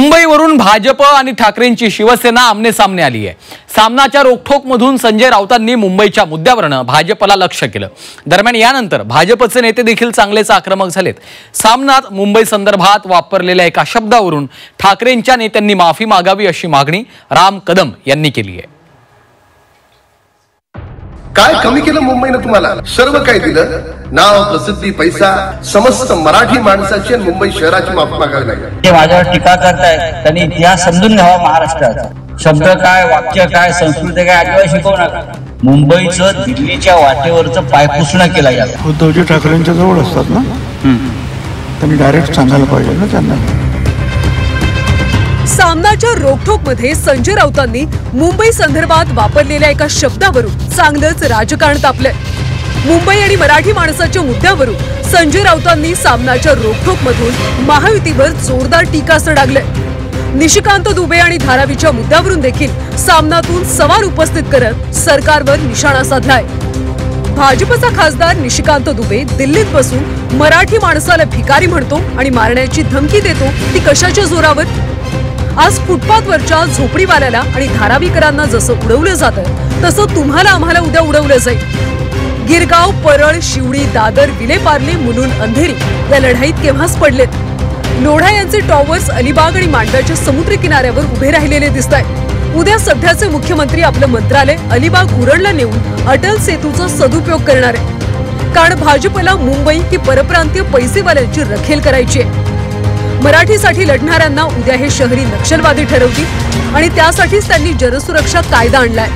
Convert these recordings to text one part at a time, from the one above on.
मुंबईवरून भाजप आणि ठाकरेंची शिवसेना आमने सामने आली आहे। सामनाच्या रोखठोकमधून संजय राऊतांनी मुंबईच्या मुद्द्यावरून भाजपला लक्ष्य केलं। दरम्यान यानंतर भाजपचे नेते देखील चांगलेच आक्रमक झालेत। सामनात मुंबई संदर्भात वापरलेल्या एका शब्दावरून ठाकरेंच्या नेत्यांनी माफी मागावी अशी मागणी राम कदम यांनी केली आहे। काय कमी केलं मुंबईने तुम्हाला? सर्व काय दिलं, नाव, प्रसिद्धी, पैसा, समस्त मराठी माणसाची आणि मुंबई शहराची माफी मागावी लागेल। ते माझ्यावर टीका करतायत, त्यांनी इतिहास समजून घ्यावा महाराष्ट्राचा। शब्द काय, वाक्य काय, संस्कृती काय अजिबात शिकवू नका। मुंबईचं दिल्लीच्या वाटेवरचं पायपुसणं केलं गेलं। उद्धवजी ठाकरेंच्या जवळ असतात ना, त्यांनी डायरेक्ट सांगायला पाहिजे ना त्यांना। सामनाच्या रोखठोकमध्ये संजय राऊतांनी मुंबई संदर्भात वापरलेल्या एका शब्दावरून चांगलंच राजकारण तापलंय। मुंबई आणि मराठी माणसाच्या मुद्द्यावरून संजय राऊतांनी सामनाच्या रोखठोकमधून महायुतीवर जोरदार टीकास्त्र डागलंय। निशिकांत दुबे आणि धारावीच्या मुद्द्यावरून देखील सामनातून सवाल उपस्थित करत सरकारवर निशाणा साधलाय। भाजपचा खासदार निशिकांत दुबे दिल्लीत बसून मराठी माणसाला भिकारी म्हणतो आणि मारण्याची धमकी देतो, ती कशाच्या जोरावर? आज फुटपाथवरच्या झोपडीवाल्याला आणि धारावीकरांना जसं उडवलं जातं तसं तुम्हाला आम्हाला उद्या उडवलं जाईल। गिरगाव, परळ, शिवडी, दादर, विलेपार्ले, मुलुंड, अंधेरी या लढाईत केव्हाच पडलेत। लोढा यांचे टॉवर्स अलिबाग आणि मांडव्याच्या समुद्री किनाऱ्यावर उभे राहिलेले दिसतायत। उद्या सध्याचे मुख्यमंत्री आपलं मंत्रालय अलिबाग उरणला नेऊन अटल सेतूचा सदुपयोग करणार आहे, कारण भाजपला मुंबई ही परप्रांतीय पैसेवाल्यांची रखेल करायची आहे। मराठीसाठी लढणाऱ्यांना उद्या हे शहरी नक्षलवादी ठरवतील आणि त्यासाठीच त्यांनी जनसुरक्षा कायदा आणलाय।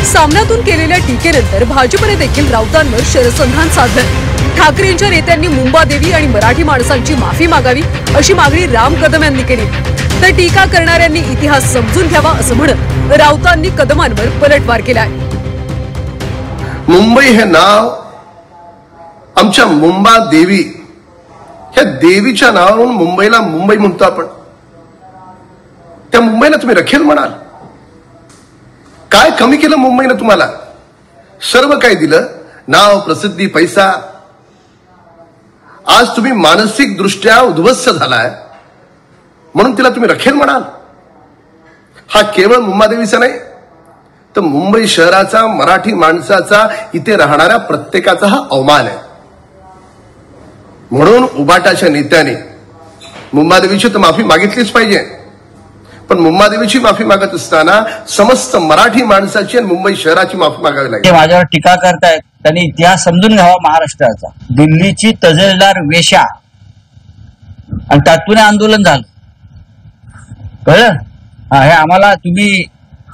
सामन्यातून केलेल्या टीकेनंतर भाजपने देखील राऊतांवर शरसंधान साधलं। ठाकरेंच्या नेत्यांनी मुंबादेवी आणि मराठी माणसांची माफी मागावी अशी मागणी राम कदम यांनी केली, तर टीका करणाऱ्यांनी इतिहास समजून घ्यावा असं म्हणत राऊतांनी कदमांवर पलटवार केलाय। मुंबई हे नाव आमच्या मुंबादेवी या देवीच्या नावावरून मुंबईला मुंबई म्हणतो आपण। त्या मुंबईला तुम्ही रखेल म्हणाल? काय कमी केलं मुंबईने तुम्हाला? सर्व काय दिलं, नाव, प्रसिद्धी, पैसा। आज तुम्ही मानसिक दृष्ट्या उद्ध्वस्त झालाय म्हणून तिला तुम्ही रखेल म्हणाल? हा केवळ मुंबादेवीचा नाही, तर मुंबई शहराचा, मराठी माणसाचा, इथे राहणाऱ्या प्रत्येकाचा हा अवमान आहे। म्हणून उबाटाच्या नेत्याने मुंबादेवीची तर माफी मागितलीच पाहिजे, पण मुंबादेवीची माफी मागत असताना समस्त मराठी माणसाची आणि मुंबई शहराची माफी मागावी लागेल। ते माझ्यावर टीका करतायत, त्यांनी इतिहास समजून घ्यावा महाराष्ट्राचा। दिल्लीची तजेलदार वेशा आणि त्यातून आंदोलन झालं, कळलं? हे आम्हाला तुम्ही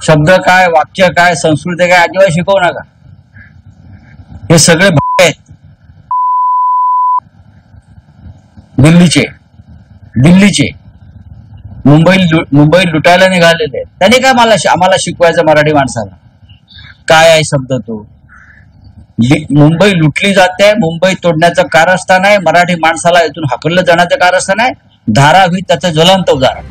शब्द काय, वाक्य काय, संस्कृती काय अजिबात शिकवू नका। हे सगळे आहेत दिल्लीचे मुंबई लुटायला निघालेले। त्याने काय आम्हाला शिकवायचं मराठी माणसाला? काय आहे शब्द तो? मुंबई लुटली जाते, मुंबई तोडण्याचं कारस्थान आहे, मराठी माणसाला इथून हाकललं जाण्याचं कारस्थान आहे। धारावी त्याचं ज्वलंत उदाहरण।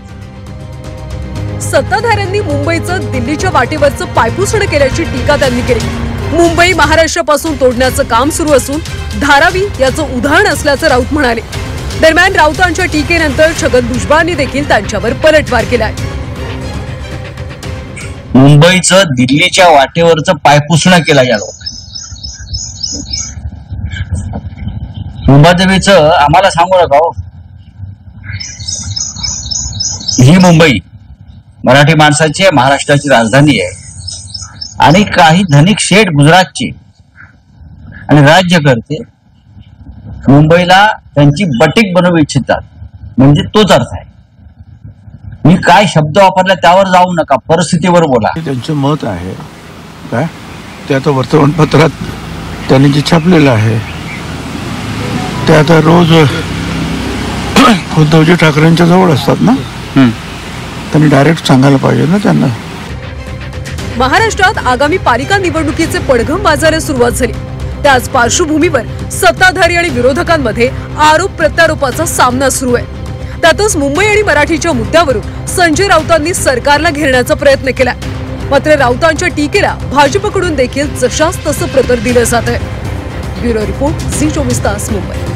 सत्ताधाऱ्यांनी मुंबईचं दिल्लीच्या वाटेवरचं पायपुसणं केल्याची टीका त्यांनी केली। मुंबई महाराष्ट्रापासून तोडण्याचं काम सुरू असून धारावी याचं उदाहरण असल्याचं राऊत म्हणाले। दरम्यान राऊतांच्या टीकेनंतर छगन भुजबळांनी देखील त्यांच्यावर पलटवार केलाय। मुंबईचं दिल्लीच्या वाटेवरचं पायपुसणं केलं गेलं। मुंबादेवीचं आम्हाला सांगू नका हो। ही मुंबई मराठी माणसाची आहे, महाराष्ट्राची राजधानी आहे, आणि काही धनिक शेठ गुजरातचे आणि राज्यकर्ते मुंबईला त्यांची बटीक बनवू इच्छितात, म्हणजे तोच अर्थ आहे। मी काय शब्द वापरला त्यावर जाऊ नका, परिस्थितीवर बोला। त्यांचं मत आहे काय ते आता वर्तमानपत्रात त्यांनी जे छापलेलं आहे ते आता रोज उद्धवजी ठाकरेंच्या जवळ असतात ना, त्यांनी डायरेक्ट सांगायला पाहिजे ना त्यांना। महाराष्ट्रात आगामी पालिका निवडणुकीचे पडघम वाजायला सुरुवात झाली। त्याच पार्श्वभूमीवर सत्ताधारी आणि विरोधकांमध्ये आरोप प्रत्यारोपाचा सामना सुरू आहे। त्यातच मुंबई आणि मराठीच्या मुद्द्यावरून संजय राऊतांनी सरकारला घेरण्याचा प्रयत्न केला, मात्र राऊतांच्या टीकेला भाजपकडून देखील जशास तसं प्रत्युत्तर दिलं जात आहे। ब्युरो रिपोर्ट, झी 24 तास, मुंबई।